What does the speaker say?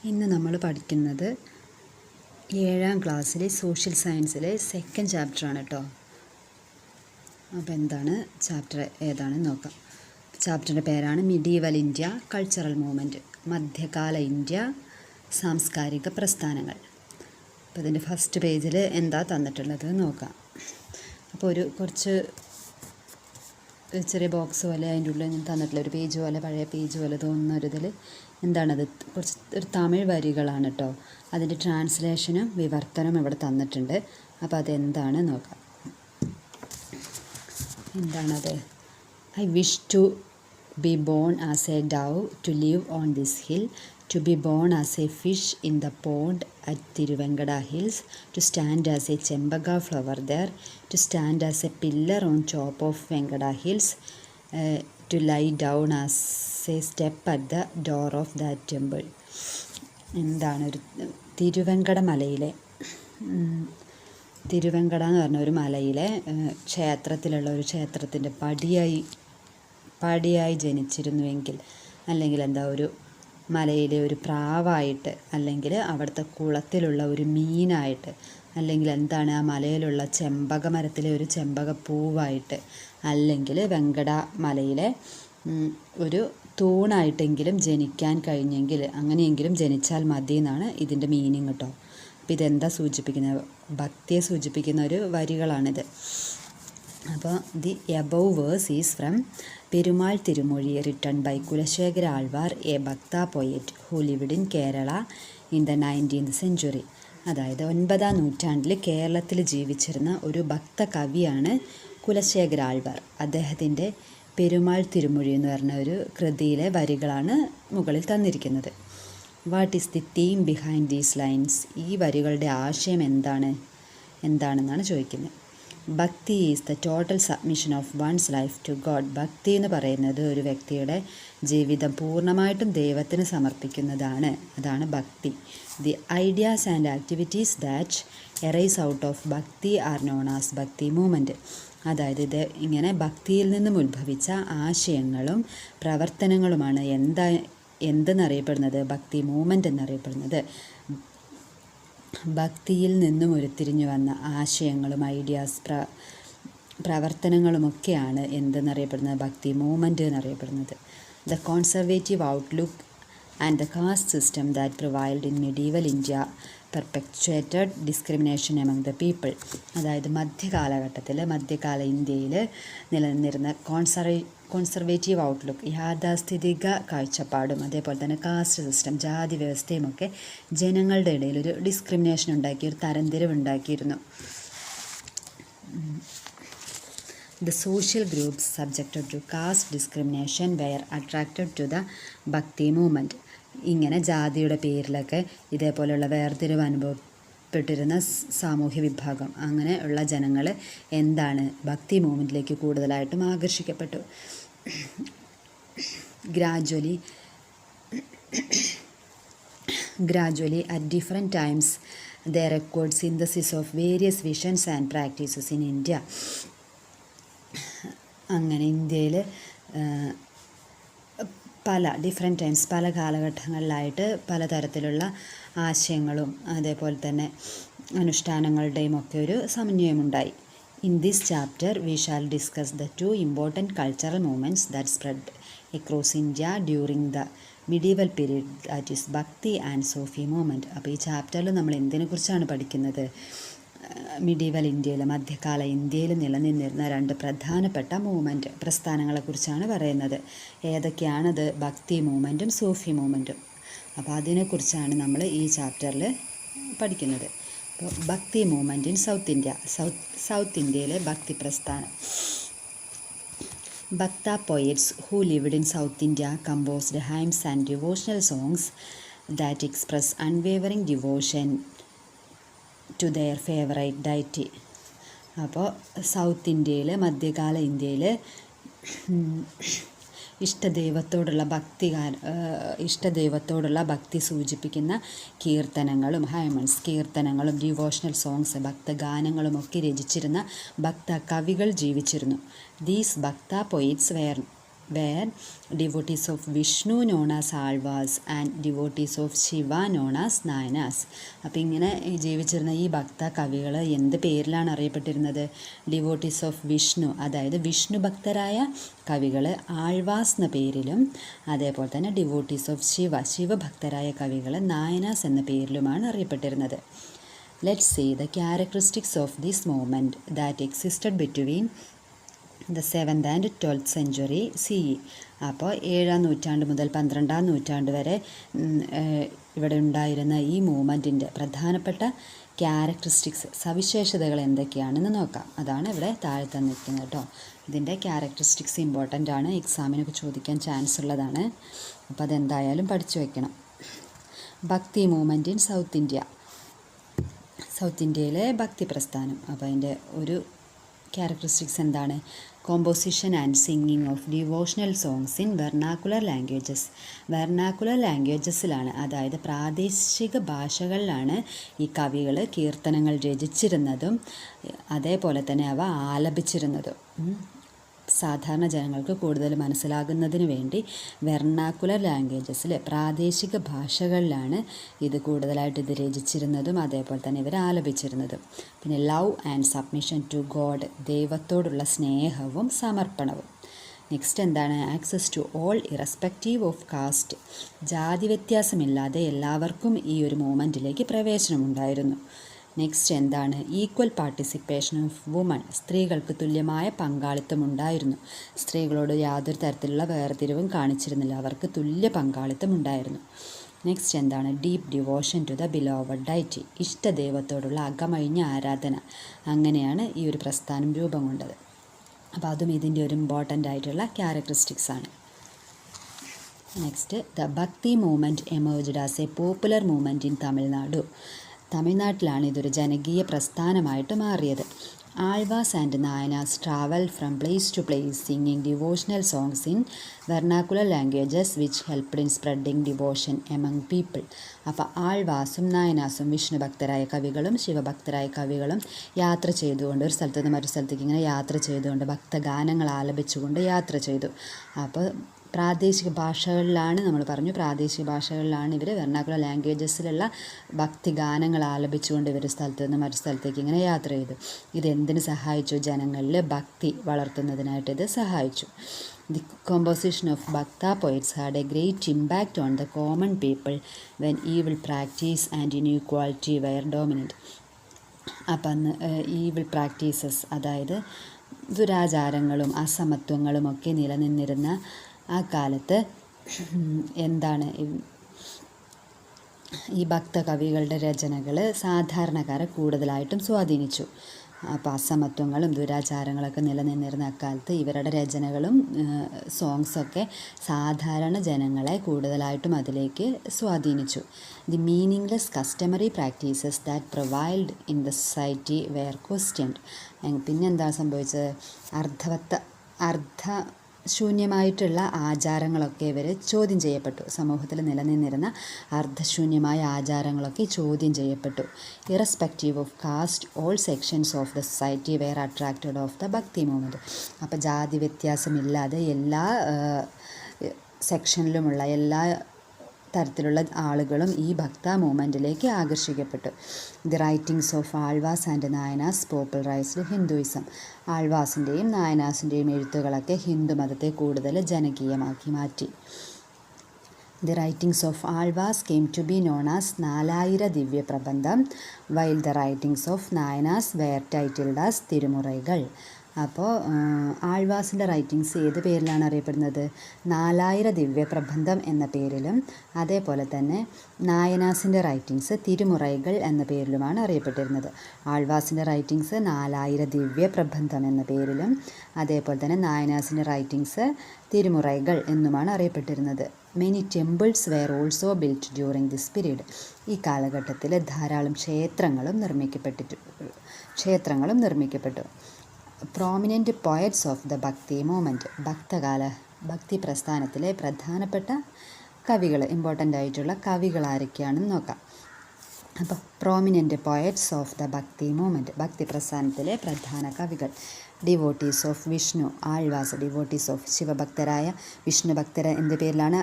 ഇന്ന് നമ്മൾ പഠിക്കുന്നത് 7ാം ക്ലാസ്സിലെ സോഷ്യൽ സയൻസിലെ സെക്കൻഡ് ചാപ്റ്ററാണ് കേട്ടോ. അപ്പോൾ എന്താണ് ചാപ്റ്റർ ഏതാണെന്ന് നോക്കാം. ചാപ്റ്ററിൻ്റെ പേരാണ് മിഡീവൽ ഇന്ത്യ കൾച്ചറൽ മൂവ്മെൻറ്റ്, മധ്യകാല ഇന്ത്യ സാംസ്കാരിക പ്രസ്ഥാനങ്ങൾ. അപ്പോൾ ഇതിൻ്റെ ഫസ്റ്റ് പേജിൽ എന്താ തന്നിട്ടുള്ളത് നോക്കാം. അപ്പോൾ കുറച്ച് ചെറിയ ബോക്സ് പോലെ അതിൻ്റെ ഉള്ളിൽ തന്നിട്ടുള്ള ഒരു പേജ് പോലെ, പഴയ പേജ് പോലെ തോന്നുന്ന ഒരിതിൽ എന്താണത്, ഒരു തമിഴ് വരികളാണ് കേട്ടോ. അതിൻ്റെ ട്രാൻസ്ലേഷനും വിവർത്തനവും ഇവിടെ തന്നിട്ടുണ്ട്. അപ്പോൾ അതെന്താണ് നോക്കാം. എന്താണത്? I wish to be born as a dove, to live on this hill, to be born as a fish in the pond at Tiruvengada hills, to stand as a chembaga flower there, to stand as a pillar on top of Vengada hills, to lie down as a step at the door of that temple. എന്താണ് തിരുവെങ്കട മലയിലെ തിരുവെങ്കട എന്ന് പറഞ്ഞ ഒരു മലയിലെ ക്ഷേത്രത്തിലുള്ള ഒരു ക്ഷേത്രത്തിൻ്റെ പടിയായി ജനിച്ചിരുന്നുവെങ്കിൽ, അല്ലെങ്കിൽ ഒരു മലയിലെ ഒരു പ്രാവായിട്ട്, അല്ലെങ്കിൽ അവിടുത്തെ കുളത്തിലുള്ള ഒരു മീനായിട്ട്, അല്ലെങ്കിൽ എന്താണ് ആ മലയിലുള്ള ചെമ്പക മരത്തിലെ ഒരു ചെമ്പകപ്പൂവായിട്ട്, അല്ലെങ്കിൽ വെങ്കട മലയിലെ ഒരു തൂണായിട്ടെങ്കിലും ജനിക്കാൻ കഴിഞ്ഞെങ്കിൽ, അങ്ങനെയെങ്കിലും ജനിച്ചാൽ മതി എന്നാണ് ഇതിൻ്റെ മീനിങ് കേട്ടോ. അപ്പോൾ ഇതെന്താ സൂചിപ്പിക്കുന്നത്? ഭക്തിയെ സൂചിപ്പിക്കുന്ന ഒരു വരികളാണിത്. അപ്പോൾ the above verse is from Perumal Thirumozhi, written by Kulasekhara Alvar, a bhakta poet who lived in Kerala in the 19th century. അതായത് 9ാം നൂറ്റാണ്ടിൽ കേരളത്തിൽ ജീവിച്ചിരുന്ന ഒരു ഭക്ത കവിയാണ് കുലശേഖര ആൾവാർ. അദ്ദേഹത്തിൻ്റെ പെരുമാൾ തിരുമൊഴി എന്ന് പറഞ്ഞ ഒരു കൃതിയിലെ വരികളാണ് മുകളിൽ തന്നിരിക്കുന്നത്. What is the theme behind these lines? ഈ വരികളുടെ ആശയം എന്താണെന്നാണ് ചോദിക്കുന്നത്. Bhakti is the total submission of one's life to God. ഭക്തി എന്ന് പറയുന്നത് ഒരു വ്യക്തിയുടെ ജീവിതം പൂർണ്ണമായിട്ടും ദൈവത്തിന് സമർപ്പിക്കുന്നതാണ്. അതാണ് ഭക്തി. The ideas and activities that arise out of bhakti are known as bhakti movement. അതായത് ഇത് ഇങ്ങനെ ഭക്തിയിൽ നിന്നും ഉത്ഭവിച്ച ആശയങ്ങളും പ്രവർത്തനങ്ങളുമാണ് എന്തെന്നറിയപ്പെടുന്നത്? ഭക്തി മൂവ്മെൻറ്റ് എന്നറിയപ്പെടുന്നത്. ഭക്തിയിൽ നിന്നും ഉരുത്തിരിഞ്ഞു വന്ന ആശയങ്ങളും ഐഡിയാസ് പ്രവർത്തനങ്ങളുമൊക്കെയാണ് എന്തെന്നറിയപ്പെടുന്നത്? ഭക്തി മൂവ്മെൻറ്റ് എന്നറിയപ്പെടുന്നത്. The conservative outlook and the caste system that prevailed in medieval India perpetuated discrimination among the people. അതായത് മധ്യകാല ഇന്ത്യയിൽ നിലനിന്നിരുന്ന കോൺസർവേറ്റീവ് ഔട്ട്ലുക്ക്, യാഥാസ്ഥിതിക കാഴ്ചപ്പാടും അതേപോലെ തന്നെ കാസ്റ്റ് സിസ്റ്റം, ജാതി വ്യവസ്ഥയുമൊക്കെ ജനങ്ങളുടെ ഇടയിൽ ഒരു ഡിസ്ക്രിമിനേഷൻ ഉണ്ടാക്കി, ഒരു തരംതിരിവുണ്ടാക്കിയിരുന്നു. The social groups subjected to caste discrimination were attracted to the Bhakti movement. ഇങ്ങനെ ജാതിയുടെ പേരിലൊക്കെ ഇതേപോലെയുള്ള വേർതിരിവ് അനുഭവപ്പെട്ടിരുന്ന സാമൂഹ്യ വിഭാഗം, അങ്ങനെ ഉള്ള ജനങ്ങൾ ഭക്തി മൂവ്മെൻറ്റിലേക്ക് കൂടുതലായിട്ടും ആകർഷിക്കപ്പെട്ടു. Gradually at different times they record synthesis of various visions and practices in India. അങ്ങനെ ഇന്ത്യയിൽ പല കാലഘട്ടങ്ങളിലായിട്ട് പലതരത്തിലുള്ള ആശയങ്ങളും അതേപോലെ തന്നെ അനുഷ്ഠാനങ്ങളുടെയും ഒക്കെ ഒരു സമന്വയമുണ്ടായി. In this chapter we shall discuss the 2 important cultural movements that spread across India during the medieval period, that is bhakti and Sufi movement. അപ്പോൾ ഈ ചാപ്റ്ററിൽ നമ്മൾ എന്തിനെക്കുറിച്ചാണ് പഠിക്കുന്നത്? മിഡീവൽ ഇന്ത്യയിൽ, മധ്യകാല ഇന്ത്യയിൽ നിലനിന്നിരുന്ന 2 പ്രധാനപ്പെട്ട പ്രസ്ഥാനങ്ങളെക്കുറിച്ചാണ് പറയുന്നത്. ഏതൊക്കെയാണത്? ഭക്തി മൂവ്മെൻറ്റും സൂഫി മൂവ്മെൻറ്റും. അപ്പോൾ അതിനെക്കുറിച്ചാണ് നമ്മൾ ഈ ചാപ്റ്ററിൽ പഠിക്കുന്നത്. അപ്പോൾ ഭക്തി മൂവ്മെൻറ്റ് ഇൻ സൗത്ത് ഇന്ത്യയിലെ ഭക്തി പ്രസ്ഥാനം. Bhakta poets who lived in south India composed hymns and devotional songs that express unwavering devotion to their favourite deity. അപ്പോൾ മധ്യകാല ഇന്ത്യയിൽ ഇഷ്ടദൈവത്തോടുള്ള ഭക്തി സൂചിപ്പിക്കുന്ന കീർത്തനങ്ങളും ഡിവോഷണൽ സോങ്സ്, ഭക്തഗാനങ്ങളുമൊക്കെ രചിച്ചിരുന്ന ഭക്ത കവികൾ ജീവിച്ചിരുന്നു. These bhakta poets were where devotees of Vishnu known as Alvas and devotees of Shiva known as Nayanas. അപ്പോൾ ഇങ്ങനെ ജീവിച്ചിരുന്ന ഈ ഭക്ത കവികൾ എന്ത് പേരിലാണ് അറിയപ്പെട്ടിരുന്നത്? ഡിവോട്ടീസ് ഓഫ് വിഷ്ണു, അതായത് വിഷ്ണു ഭക്തരായ കവികൾ ആൾവാസ് എന്ന പേരിലും, അതേപോലെ തന്നെ ഡിവോട്ടീസ് ഓഫ് ശിവഭക്തരായ കവികൾ നായനാസ് എന്ന പേരിലുമാണ് അറിയപ്പെട്ടിരുന്നത്. Let's see the characteristics of this movement that existed between the 7th and 12th century CE. അപ്പോൾ 7-ാം നൂറ്റാണ്ട് മുതൽ 12-ാം നൂറ്റാണ്ട് വരെ ഇവിടെ ഉണ്ടായിരുന്ന ഈ മൂവ്മെൻറ്റിൻ്റെ പ്രധാനപ്പെട്ട ക്യാരക്ടറിസ്റ്റിക്സ്, സവിശേഷതകൾ എന്തൊക്കെയാണെന്ന് നോക്കാം. അതാണ് ഇവിടെ താഴെ തന്നിരിക്കുന്നത് കേട്ടോ. ഇതിൻ്റെ ക്യാരക്ടറിസ്റ്റിക്സ് ഇമ്പോർട്ടൻ്റ് ആണ്, എക്സാമിനൊക്കെ ചോദിക്കാൻ ചാൻസ് ഉള്ളതാണ്. അപ്പോൾ അതെന്തായാലും പഠിച്ചു വയ്ക്കണം. ഭക്തി മൂവ്മെൻറ്റ് ഇൻ സൗത്ത് ഇന്ത്യയിലെ ഭക്തി പ്രസ്ഥാനം. അപ്പോൾ അതിൻ്റെ ഒരു ക്യാരക്ടറിസ്റ്റിക്സ് എന്താണ്? Composition and singing of devotional songs in vernacular ലാംഗ്വേജസിലാണ്, അതായത് പ്രാദേശിക ഭാഷകളിലാണ് ഈ കവികൾ കീർത്തനങ്ങൾ രചിച്ചിരുന്നതും അതേപോലെ തന്നെ അവ ആലപിച്ചിരുന്നതും. സാധാരണ ജനങ്ങൾക്ക് കൂടുതൽ മനസ്സിലാകുന്നതിന് വേണ്ടി വെർണാക്കുലർ ലാംഗ്വേജസിൽ പ്രാദേശിക ഭാഷകളിലാണ് ഇത് കൂടുതലായിട്ട് രചിച്ചിരുന്നതും അതേപോലെ തന്നെ ഇവർ ആലപിച്ചിരുന്നതും. പിന്നെ love and submission to God, ദൈവത്തോടുള്ള സ്നേഹവും സമർപ്പണവും. നെക്സ്റ്റ് എന്താണ്? Access to all irrespective of caste, ജാതി വ്യത്യാസമില്ലാതെ എല്ലാവർക്കും ഈ ഒരു മൂവ്മെൻറ്റിലേക്ക് പ്രവേശനമുണ്ടായിരുന്നു. നെക്സ്റ്റ് എന്താണ്? ഈക്വൽ പാർട്ടിസിപ്പേഷൻ ഓഫ് വുമൺ, സ്ത്രീകൾക്ക് തുല്യമായ പങ്കാളിത്തം ഉണ്ടായിരുന്നു. സ്ത്രീകളോട് യാതൊരു തരത്തിലുള്ള വേർതിരിവും കാണിച്ചിരുന്നില്ല, അവർക്ക് തുല്യ പങ്കാളിത്തം ഉണ്ടായിരുന്നു. നെക്സ്റ്റ് എന്താണ്? Deep devotion to the beloved deity, ഇഷ്ടദൈവത്തോടുള്ള അകമഴിഞ്ഞ ആരാധന. അങ്ങനെയാണ് ഈ ഒരു പ്രസ്ഥാനം രൂപം കൊണ്ടത്. അപ്പോൾ അതും ഇതിൻ്റെ ഒരു ഇമ്പോർട്ടൻ്റ് ആയിട്ടുള്ള ക്യാരക്ടറിസ്റ്റിക്സ് ആണ്. Next, the bhakti movement emerged as a popular movement in തമിഴ്നാട്ടിലാണ് ഇതൊരു ജനകീയ പ്രസ്ഥാനമായിട്ട് മാറിയത്. Alvars and Nayanars travel from place to place singing devotional songs in vernacular languages which helped in spreading devotion among people. അപ്പോൾ ആൾവാസും നായനാസും വിഷ്ണു ഭക്തരായ കവികളും ശിവഭക്തരായ കവികളും യാത്ര ചെയ്തുകൊണ്ട് ഒരു സ്ഥലത്ത് നിന്ന് മറ്റു സ്ഥലത്തേക്ക് ഇങ്ങനെ യാത്ര ചെയ്തുകൊണ്ട് ഭക്തഗാനങ്ങൾ ആലപിച്ചുകൊണ്ട് യാത്ര ചെയ്തു. അപ്പോൾ പ്രാദേശിക ഭാഷകളിലാണ്, നമ്മൾ പറഞ്ഞു പ്രാദേശിക ഭാഷകളിലാണ് ഇവർ വെർണാക്കുലർ ലാംഗ്വേജസിലുള്ള ഭക്തിഗാനങ്ങൾ ആലപിച്ചുകൊണ്ട് ഇവർ സ്ഥലത്ത് നിന്ന് മറ്റു സ്ഥലത്തേക്ക് ഇങ്ങനെ യാത്ര ചെയ്തു. ഇതെന്തിന് സഹായിച്ചു? ജനങ്ങളിൽ ഭക്തി വളർത്തുന്നതിനായിട്ട് ഇത് സഹായിച്ചു. The composition of bhakta poets had a great impact on the common people when evil practice and inequality were dominant. അപ്പം ഈവിൾ പ്രാക്ടീസസ്, അതായത് ദുരാചാരങ്ങളും അസമത്വങ്ങളും ഒക്കെ നിലനിന്നിരുന്ന ആ കാലത്ത് എന്താണ് ഈ ഭക്തകവികളുടെ രചനകൾ സാധാരണക്കാരെ കൂടുതലായിട്ടും സ്വാധീനിച്ചു. അപ്പോൾ അസമത്വങ്ങളും ദുരാചാരങ്ങളൊക്കെ നിലനിന്നിരുന്ന അക്കാലത്ത് ഇവരുടെ രചനകളും സോങ്സൊക്കെ സാധാരണ ജനങ്ങളെ കൂടുതലായിട്ടും അതിലേക്ക് സ്വാധീനിച്ചു. The meaningless customary practices that prevailed in the society were questioned. പിന്നെന്താ സംഭവിച്ചത്? ശൂന്യമായിട്ടുള്ള ആചാരങ്ങളൊക്കെ ഇവർ ചോദ്യം ചെയ്യപ്പെട്ടു. സമൂഹത്തിൽ നിലനിന്നിരുന്ന അർദ്ധശൂന്യമായ ആചാരങ്ങളൊക്കെ ചോദ്യം ചെയ്യപ്പെട്ടു. Irrespective of caste all sections of the society were attracted of the bhakti movement. അപ്പോൾ ജാതി വ്യത്യാസമില്ലാതെ എല്ലാ സെക്ഷനിലുമുള്ള എല്ലാ തരത്തിലുള്ള ആളുകളും ഈ ഭക്ത മൂവ്മെൻറ്റിലേക്ക് ആകർഷിക്കപ്പെട്ടു. The writings of Alvars and Nayanars popularized Hinduism. ആൾവാസിൻ്റെയും നായനാസിൻ്റെയും എഴുത്തുകളൊക്കെ ഹിന്ദു മതത്തെ കൂടുതൽ ജനകീയമാക്കി മാറ്റി. The writings of Alvars came to be known as 4000 Divyaprabandham, while the writings of Nayanars were titled as തിരുമുറൈകൾ. അപ്പോൾ ആൾവാസിൻ്റെ റൈറ്റിങ്സ് ഏത് പേരിലാണ് അറിയപ്പെടുന്നത്? 4000 ദിവ്യപ്രബന്ധം എന്ന പേരിലും അതേപോലെ തന്നെ നായനാസിൻ്റെ റൈറ്റിങ്സ് തിരുമുറൈകൾ എന്ന പേരിലുമാണ് അറിയപ്പെട്ടിരുന്നത്. ആൾവാസിൻ്റെ റൈറ്റിങ്സ് 4000 ദിവ്യപ്രബന്ധം എന്ന പേരിലും അതേപോലെ തന്നെ നായനാസിൻ്റെ റൈറ്റിങ്സ് തിരുമുറൈകൾ എന്നുമാണ് അറിയപ്പെട്ടിരുന്നത്. Many temples were also built during this period. ഈ കാലഘട്ടത്തിൽ ധാരാളം ക്ഷേത്രങ്ങളും നിർമ്മിക്കപ്പെട്ടു. Prominent poets of the bhakti movement. ഭക്തി പ്രസ്ഥാനത്തിലെ പ്രധാനപ്പെട്ട കവികൾ, ഇമ്പോർട്ടൻ്റ് ആയിട്ടുള്ള കവികൾ ആരൊക്കെയാണെന്ന് നോക്കാം. അപ്പോൾ prominent poets of the bhakti movement, ഭക്തി പ്രസ്ഥാനത്തിലെ പ്രധാന കവികൾ. Devotees of Vishnu Alvars devotees of ശിവഭക്തരായ വിഷ്ണു ഭക്തർ എന്ത് പേരിലാണ്